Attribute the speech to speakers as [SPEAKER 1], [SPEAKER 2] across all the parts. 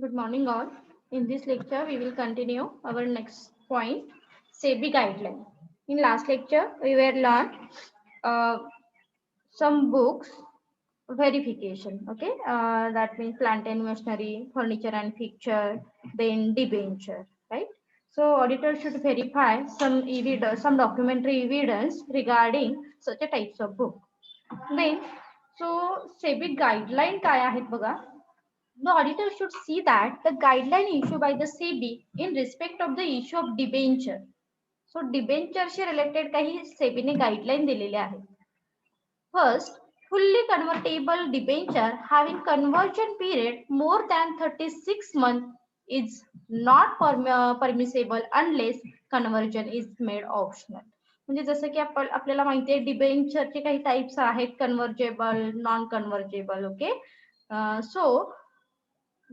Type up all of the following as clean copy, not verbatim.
[SPEAKER 1] Good morning, all. In this lecture, we will continue our next point, SEBI guideline. In last lecture, we were learned uh, some books verification. Okay, that means plant and machinery, furniture and fixture, then debenture, right? So auditor should verify some evidence, some documentary evidence regarding such a types of book. Then, so SEBI guideline काय आहेत बघा. The auditor should see that the guideline issued by the SEBI in respect of the issue of debenture. So debenture she related काही सेबीने guideline दिलेले आहेत. First, fully convertible debenture having conversion period more than 36 months is not permissible unless conversion is made optional. म्हणजे जसं की आपल्याला माहिती आहे डिबेंचरचे काही टाइप्स आहेत कन्व्हर्जेबल नॉन कन्व्हर्जेबल ओके सो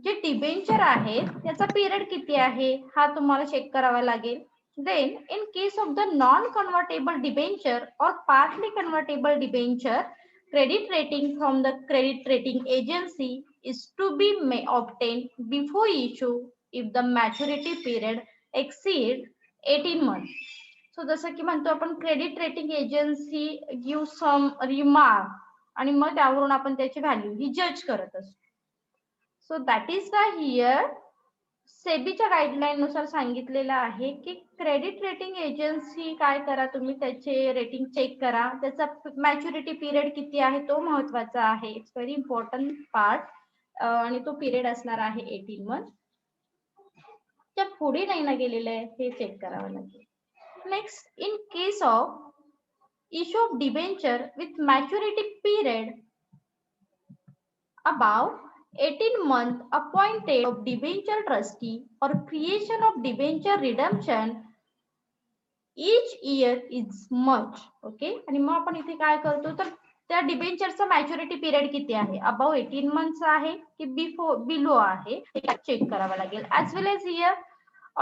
[SPEAKER 1] जे डिबेंचर आहे त्याचा पिरियड किती आहे हा तुम्हाला चेक करावा लागेल. Then, in case of the non-convertible debenture or partly convertible debenture, credit rating from the credit rating agency is to be obtained before issue if the maturity period exceeds 18 months. So, जसं की म्हणतो आपण credit rating agency give some remark आणि मग त्यावरून आपण त्याची value ही जज करत असतो. So that is the here सेबीच्या गाईडलाईन नुसार सांगितलेलं आहे की क्रेडिट रेटिंग एजन्सी काय करा तुम्ही त्याचे रेटिंग चेक करा त्याचा मॅच्युरिटी पिरियड किती आहे तो महत्वाचा आहे इट्स व्हेरी इम्पॉर्टंट पार्ट आणि तो पिरियड असणार आहे 18 मंथ त्या पुढे नाही ना गेलेलं आहे हे चेक करावं लागेल. Next in case of issue of debenture with maturity period above 18 month appointed of debenture trustee or creation of debenture redemption each year is much. Okay आणि मग आपण इथे काय करतो तर त्या डिबेंचरचा मॅच्युरिटी पिरियड किती आहे अबाव 18 मंथ्स आहे की बिलो आहे हे चेक करावं लागेल. As well as here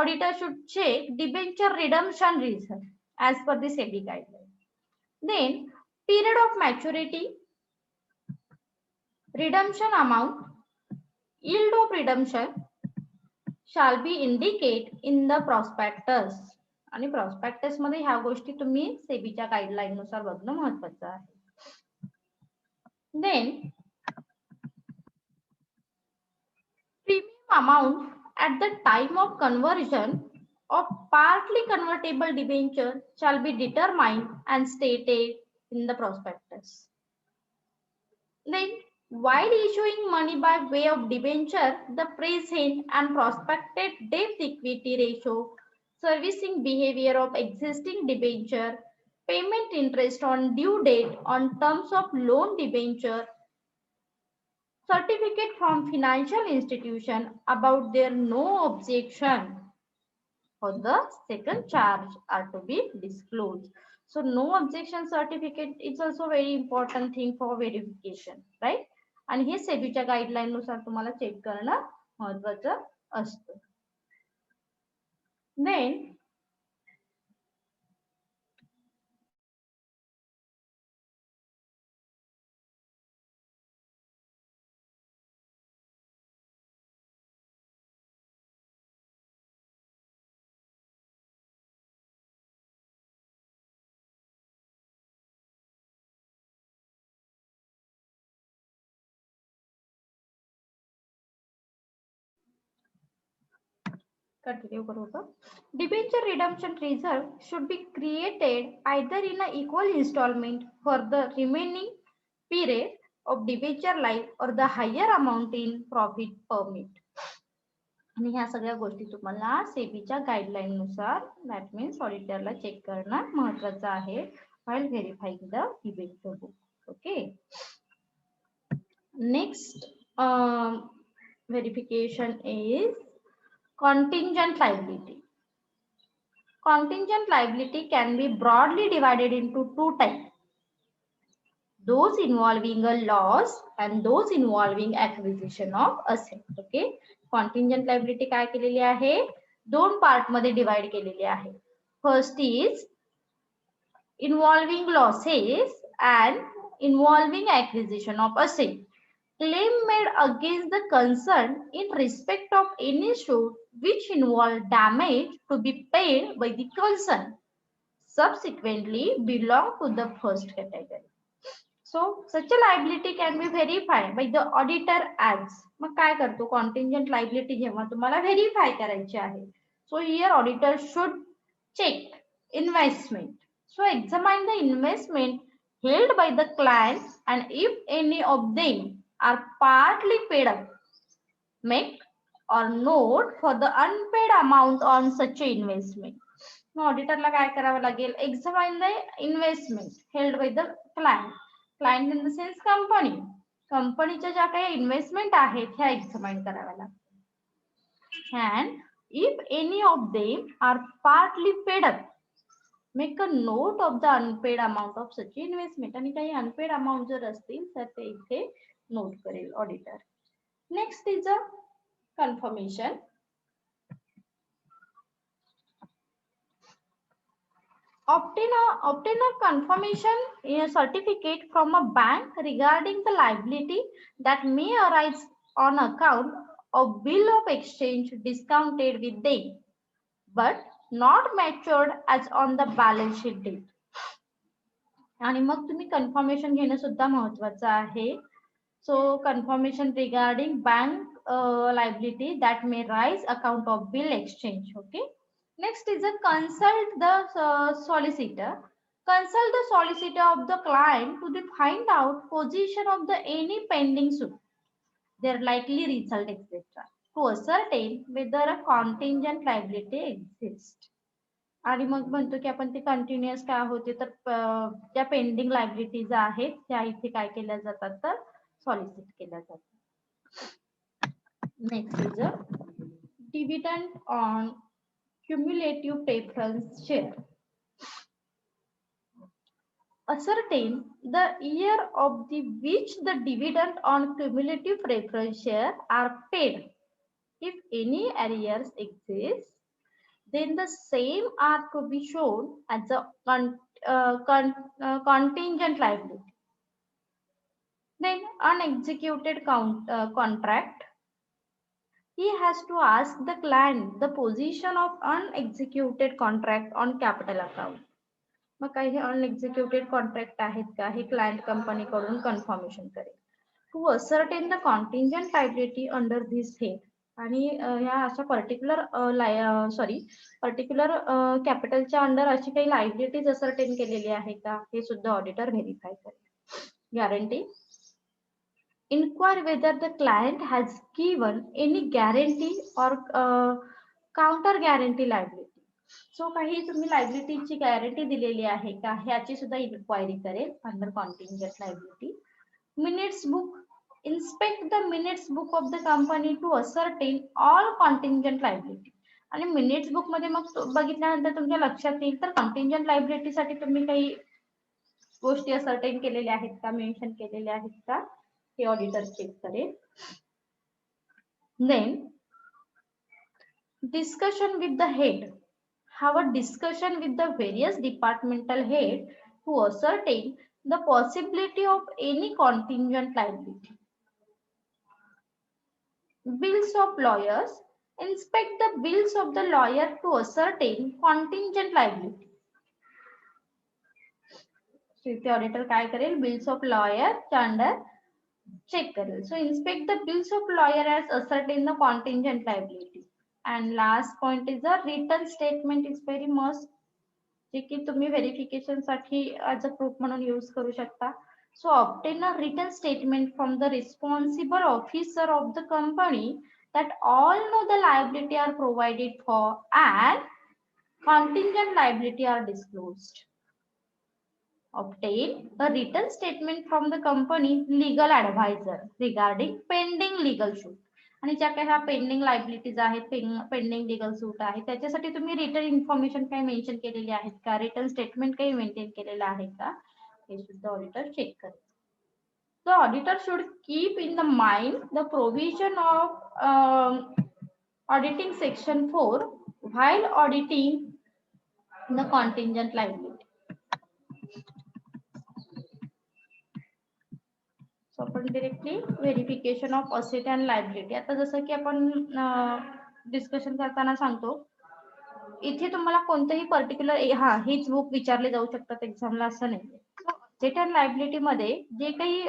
[SPEAKER 1] auditor should check debenture redemption reason as per the SEBI guideline. Then period of maturity, redemption amount, yield of redemption shall be indicate in the prospectus. आणि prospectus मध्ये ह्या गोष्टी तुम्ही सेबीच्या guideline नुसार बघणं महत्वाचं आहे. Then premium amount at the time of conversion of partly convertible debenture shall be determined and stated in the prospectus. Then while issuing money by way of debenture, the present and prospective debt equity ratio, servicing behavior of existing debenture, payment interest on due date on terms of loan debenture, certificate from financial institution about their no objection for the second charge are to be disclosed. So no objection certificate is also very important thing for verification, right? आणि हे सेबीच्या guideline नुसार तुम्हाला check करणं महत्वाचं असतं. Then continue करू का? Debenture redemption reserve should be created either in an equal installment for the remaining period of debenture life or the higher amount in profit permit. आणि ह्या सगळ्या गोष्टी तुम्हाला सेबीच्या गाईडलाईन नुसार दॅट मीन्स ऑडिटरला चेक करणं महत्वाचं आहे while verifying the debenture book. Okay. Next verification is contingent liability. Contingent liability can be broadly divided into two types. Those involving a loss and those involving acquisition of asset. Okay. Contingent liability काय केलेली आहे दोन part मध्ये divide केलेली आहे. First is involving losses and involving acquisition of asset. claim made against the concerned in respect of any suit which involve damage to be paid by the concerned subsequently belong to the first category. So such a liability can be verified by the auditor as, मग काय करतो contingent liability जेव्हा तुम्हाला verify करायची आहे, so here auditor should check investment, so examine the investment held by the client and if any of them are partly paid up, make or note for the unpaid amount on such a investment. मग ऑडिटरला काय करावं लागेल, examine the investment held by the client, client in the sense company, कंपनीच्या ज्या काही investment आहेत ह्या examine कराव्या लागतात. And if any of them are partly paid up, make a note of the unpaid amount of such investment, आणि काही unpaid amount जर असतील तर ते इथे नोट करेल auditor. Next is a confirmation. Obtain a confirmation certificate from a bank regarding the liability that may arise on account of bill of exchange discounted with them but not matured as on the balance sheet date. आणि मग तुम्ही confirmation घेणं सुद्धा महत्वाचं आहे. So confirmation regarding bank liability that may rise account of bill exchange. Okay. Next is a consult the solicitor. Consult the solicitor of the client to find out position of the any pending suit, their likely result, etc. To ascertain whether a contingent liability exists. आणि मग म्हणतो की आपण ते continuous काय होते तर ज्या पेंडिंग लायबिलिटीज आहेत त्या इथे काय केल्या जातात तर सॉलिसिट केल्या जातात. Next is a dividend on cumulative preference share. Ascertain the year of the which the dividend on cumulative preference share are paid. If any arrears exist, then the same are to be shown as a contingent liability. Then unexecuted contract. He has to ask the client the position of unexecuted contract on capital account. मग काही अनएक्झिक्युटेड contract आहेत का हे client कंपनीकडून confirmation करेल. To ascertain the contingent liability under this head, आणि ह्या अशा पर्टिक्युलर पर्टिक्युलर कॅपिटलच्या अंडर अशी काही लायबिलिटीज असर्टेन केलेली आहे का हे सुद्धा ऑडिटर व्हेरीफाय करेल. Guarantee. Inquire whether the client has given any guarantee or counter guarantee liability. So काही तुम्ही लायबिलिटीची गॅरंटी दिलेली आहे का ह्याची सुद्धा इन्क्वायरी करेल under contingent liability. Minutes book. Inspect the minutes book of the company to ascertain all contingent liability. आणि minutes book मध्ये मग बघितल्यानंतर तुमच्या लक्षात येईल तर कॉन्टिंजंट लायबिलिटीसाठी तुम्ही काही गोष्टी असर्टेन केलेल्या आहेत का, मेन्शन केलेल्या आहेत का हे ऑडिटर चेक करेल. Then discussion with the head. Have a discussion with the various departmental head to ascertain the possibility of any contingent liability. Bills of lawyers. Inspect the bills of the lawyer to ascertain contingent liability. So इथे auditor काय करेल, bills of lawyer च्या under check करेल. So inspect the bills of lawyer as ascertain the contingent liability. And last point is a written statement is very must, जे की तुम्ही verification साठी as a proof म्हणून use करू शकता. So obtain a return statement from the responsible officer of the company that all know the liability are provided for and contingent liability are disclosed. Obtain a written statement from the company legal advisor regarding pending legal suit. आणि ज्या काही ह्या pending liabilities आहेत, pending legal सूट आहे, त्याच्यासाठी तुम्ही return information काही mention केलेली आहेत का, रिटर्न स्टेटमेंट काही मेंटेन केलेलं आहे का हे सुद्धा ऑडिटर चेक करेल. The auditor should keep in the mind the provision of auditing section 4 while auditing the contingent liability. So आपण directly verification of asset and liability. आता जसं की आपण डिस्कशन करताना सांगतो, इथे तुम्हाला कोणतंही पर्टिक्युलर हीच बुक विचारले जाऊ शकतात एक्झामला असं नाही. असेट अँड लायबिलिटी मध्ये जे काही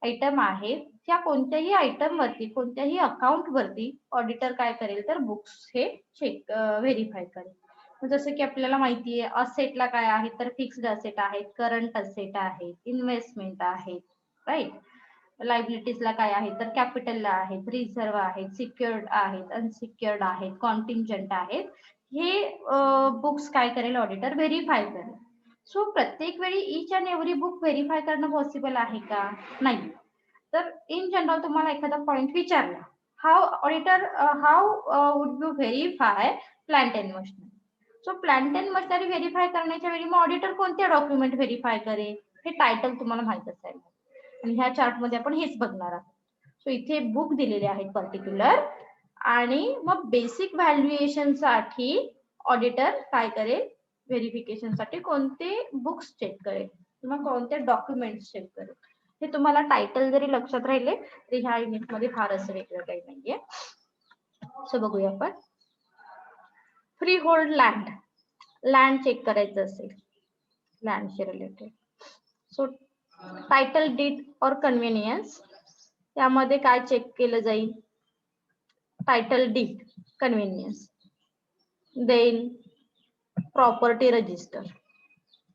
[SPEAKER 1] आयटम आहेत त्या कोणत्याही आयटम वरती कोणत्याही अकाउंट वरती ऑडिटर काय करेल तर बुक्स हे चेक व्हेरीफाय करेल. जसं की आपल्याला माहिती आहे असेटला काय आहे तर फिक्स्ड असेट आहेत, करंट असेट आहेत, इन्व्हेस्टमेंट आहेत, राईट. लायबिलिटीजला काय आहे तर कॅपिटलला आहेत, रिझर्व्ह आहेत, सिक्युर्ड आहेत, अनसिक्युर्ड आहेत, कॉन्टिंजंट आहेत. हे बुक्स काय करेल ऑडिटर व्हेरीफाय करेल. सो प्रत्येक वेळी each and every book verify करणं पॉसिबल आहे का? नाही. तर इन जनरल तुम्हाला एखादा पॉइंट विचारला, how auditor would you verify plant and machinery. So plant and machinery verify करण्याच्या वेळी मग ऑडिटर कोणते डॉक्युमेंट व्हेरीफाय करेल हे टायटल तुम्हाला माहित असायला, आणि ह्या चार्ट मध्ये आपण हेच बघणार आहोत. सो इथे बुक दिलेले आहेत पर्टिक्युलर, आणि मग बेसिक व्हॅल्युएशन साठी ऑडिटर काय करेल व्हेरिफिकेशन साठी कोणते बुक्स चेक करेल किंवा कोणते डॉक्युमेंट्स चेक करेल. हे तुम्हाला टायटल जरी लक्षात राहिले तरी ह्या युनिट मध्ये फार असं वेगळं काही नाहीये. सो बघूया आपण. फ्री होल्ड लँड चेक करायचं असेल लँडशी रिलेटेड. सो टायटल डीड और कन्व्हिनियन्स यामध्ये काय चेक केलं जाईल? Title deed, convenience. Then property register,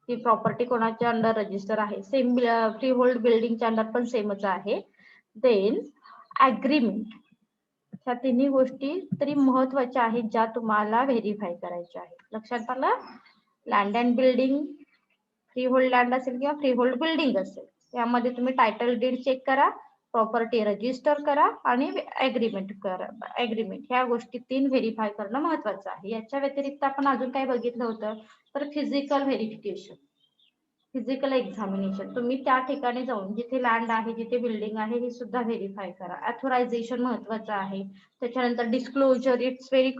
[SPEAKER 1] ही प्रॉपर्टी कोणाच्या अंडर रजिस्टर आहे. सेम फ्री होल्ड बिल्डिंगच्या अंडर पण सेमच आहे. Then agreement. ह्या तिन्ही गोष्टी तरी महत्वाच्या आहेत ज्या तुम्हाला व्हेरीफाय करायच्या आहेत. लक्षात आलं? Land and building, free hold land असेल किंवा फ्री होल्ड बिल्डिंग असेल यामध्ये तुम्ही टायटल डीड चेक करा, प्रॉपर्टी रजिस्टर करा आणि अग्रीमेंट करा. अग्रीमेंट ह्या गोष्टी 3 व्हेरीफाय करणं महत्वाचं आहे. याच्या व्यतिरिक्त आपण अजून काय बघितलं होतं तर फिजिकल व्हेरिफिकेशन, फिजिकल एक्झामिनेशन. तुम्ही त्या ठिकाणी जाऊन जिथे लँड आहे जिथे बिल्डिंग आहे हे सुद्धा व्हेरीफाय करा. ऑथोरायझेशन महत्वाचं आहे. त्याच्यानंतर disclosure, it's very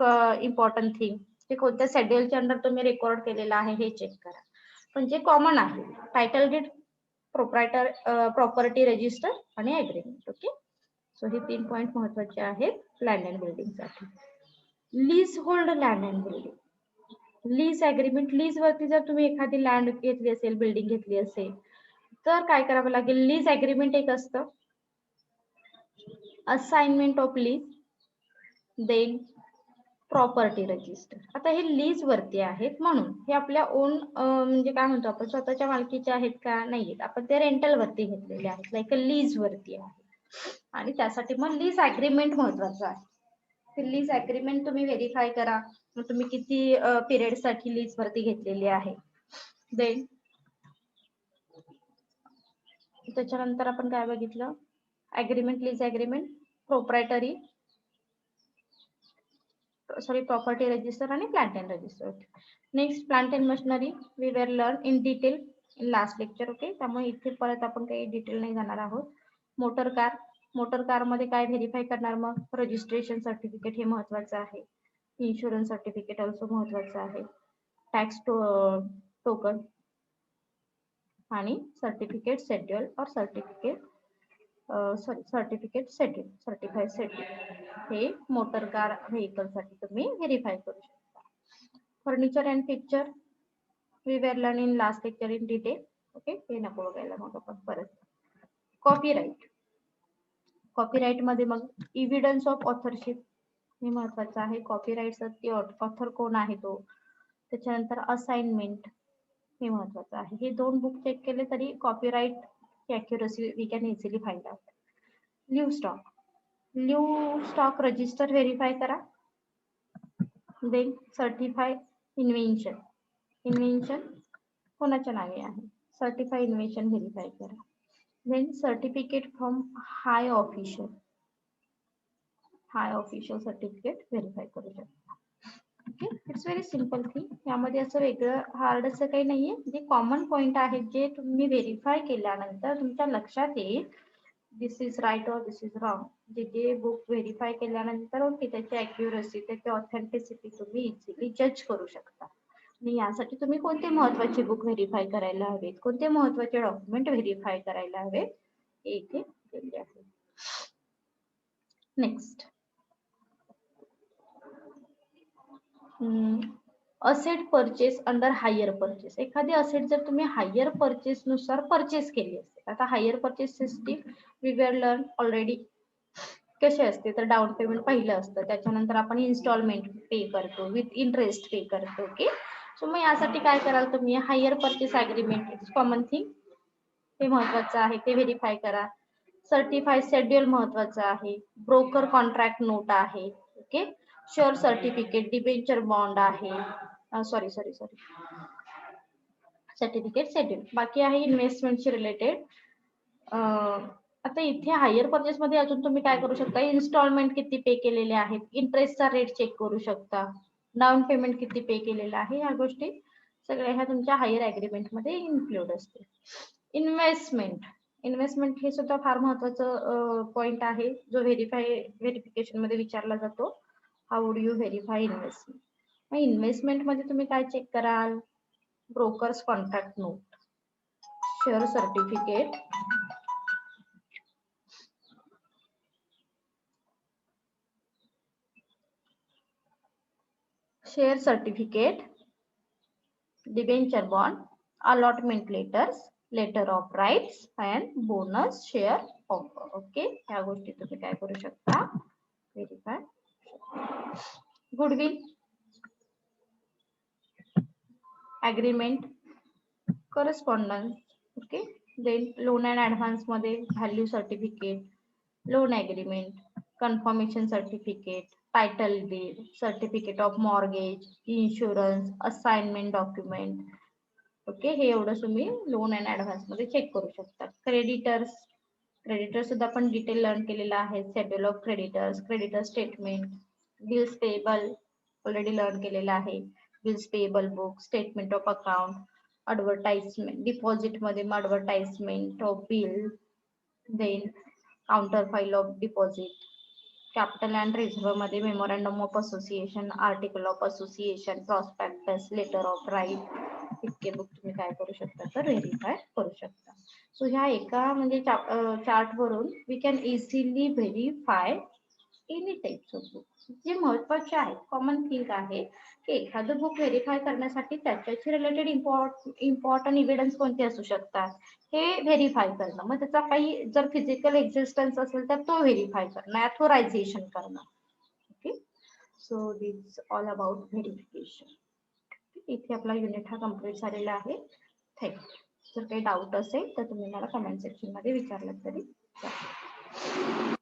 [SPEAKER 1] important thing. ते कोणत्या शेड्यूलच्या अंडर तुम्ही रेकॉर्ड केलेलं आहे हे चेक करा. पण जे कॉमन आहे टायटल डीड, प्रॉपर्टी रजिस्टर आणि अग्रीमेंट. ओके. सो हे 3 पॉइंट महत्वाचे आहेत लँड अँड बिल्डिंग साठी. Lease hold land and building, lease agreement. Lease वरती जर तुम्ही एखादी लँड घेतली असेल, बिल्डिंग घेतली असेल तर काय करावं लागेल? लीज अग्रीमेंट एक असतं, assignment of lease, then property register. आता हे लीज वरती आहेत म्हणून हे आपल्या ओन म्हणजे काय म्हणतो आपण स्वतःच्या मालकीचे आहेत का? नाहीयेत. आपण ते रेंटल वरती घेतलेले आहेत, लाईक लीज वरती आहे. आणि त्यासाठी मग लीज अग्रीमेंट महत्वाचं आहे. लीज अग्रीमेंट तुम्ही व्हेरीफाय करा. मग तुम्ही किती पिरियड साठी लीज वरती घेतलेली आहे. देन त्याच्यानंतर आपण काय बघितलं? Agreement, lease agreement, property register आणि plant and register. Next plant and machinery we were learn in detail in last lecture. Okay. त्यामुळे इथे परत आपण काही डिटेल नाही जाणार आहोत. मोटर कार, मोटर कार मध्ये काय व्हेरीफाय करणार? मग रजिस्ट्रेशन सर्टिफिकेट हे महत्वाचं आहे. इन्शुरन्स सर्टिफिकेट ऑल्सो महत्वाचं आहे. टॅक्स टोकन आणि सर्टिफिकेट शेड्यूल और सर्टिफिकेट सर्टिफाईड शेड्यूल हे मोटर कार व्हेकल साठी तुम्ही व्हेरीफाय करू शकता. Furniture and picture we were learn in last lecture in detail. Okay. हे नको बघायला मग आपण परत. कॉपीराइट, कॉपीराइट मध्ये मग इव्हिडन्स ऑफ ऑथरशिप हे महत्वाचं आहे. कॉपीराइटचा ऑथर कोण आहे तो. त्याच्यानंतर असाइनमेंट हे महत्वाचं आहे. हे 2 बुक चेक केले तरी copyright accuracy we can easily find out. Livestock register verify करा. देन सर्टिफाय इन्व्हेन्शन, इन्व्हेन्शन कोणाच्या नावे आहे, सर्टिफाय इन्व्हेन्शन व्हेरीफाय करा. Then certificate from high official, high official certificate verify करू शकता. Okay. It's very simple thing. यामध्ये असं वेगळं हार्ड असं काही नाहीये. जे कॉमन पॉइंट आहेत जे तुम्ही व्हेरीफाय केल्यानंतर तुमच्या लक्षात येईल दिस इज राईट और दिस इज रॉंग. जे बुक व्हेरीफाय केल्यानंतर त्याची अॅक्युरसी, त्याची ऑथेंटिसिटी तुम्ही इझिली जज करू शकता. आणि यासाठी तुम्ही कोणते महत्वाचे बुक व्हेरीफाय करायला हवेत, कोणते महत्वाचे डॉक्युमेंट व्हेरीफाय करायला हवेत हे इथे दिलेले आहे. Next, asset purchase under hire purchase. एखादी असेट जर तुम्ही हायर परचेस नुसार परचेस केली असेल, आता hire purchase system we were learn already कशी असते, तर डाऊन पेमेंट पहिलं असतं, त्याच्यानंतर आपण इन्स्टॉलमेंट पे करतो, विथ इंटरेस्ट पे करतो. ओके, सो मग यासाठी काय कराल तुम्ही, hire purchase agreement it's common thing, ते महत्वाचं आहे, ते व्हेरीफाय करा. सर्टिफाईड शेड्यूल महत्वाचं आहे. ब्रोकर कॉन्ट्रॅक्ट नोट आहे. Okay, share certificate, debenture bond आहे. Sorry certificate schedule. बाकी आहे इन्व्हेस्टमेंटशी रिलेटेड. आता इथे हायर परचेस मध्ये अजून तुम्ही काय करू शकता, इन्स्टॉलमेंट किती पे केलेले आहेत, इंटरेस्टचा रेट चेक करू शकता, डाऊन पेमेंट किती पे केलेलं आहे, ह्या गोष्टी सगळ्या ह्या तुमच्या हायर अग्रीमेंट मध्ये इन्क्लूड असते. इन्व्हेस्टमेंट हे सुद्धा फार महत्वाचं पॉइंट आहे, जो व्हेरिफिकेशन मध्ये विचारला जातो. How would you verify investment. मग इन्व्हेस्टमेंट मध्ये तुम्ही काय चेक कराल, brokers contract note, share certificate, debenture bond, allotment letters, letter of rights and bonus share offer. Okay, ह्या गोष्टी तुम्ही काय करू शकता, verify. Goodwill agreement, correspondence. Okay, then loan and advance मध्ये value certificate, loan agreement, confirmation certificate, title deed, certificate of mortgage, insurance, assignment document. Okay, हे एवढं तुम्ही लोन अँड ऍडव्हान्स मध्ये चेक करू शकता. क्रेडिटर्स सुद्धा आपण डिटेल लर्न केलेला आहे. Schedule of creditor statement, bills payable already learn केलेला आहे. Bills payable book, statement of account, advertisement, deposit मध्ये advertisement of bill, then counter file of deposit, capital and reserve मध्ये memorandum of association, article of association, prospectus, letter of right, इतके book तुम्ही काय करू शकता, तर व्हेरीफाय करू शकता. सो ह्या एका म्हणजे चार्ट वरून we can easily verify any types of book. जे महत्वाचे आहे, कॉमन थिंग आहे की एखादं बुक व्हेरीफाय करण्यासाठी त्याच्याशी रिलेटेड इम्पॉर्टंट इव्हिडन्स कोणते असू शकतात, हे व्हेरीफाय करणं. मग त्याचा काही जर फिजिकल एक्झिस्टन्स असेल तर तो व्हेरीफाय करणं, ॲथोरायझेशन करणं. Okay, so this all about verification. इथे आपला युनिट हा कम्प्लीट झालेला आहे. थँक्यू. जर काही डाऊट असेल तर तुम्ही मला कमेंट सेक्शन मध्ये विचारलं तरी चालेल.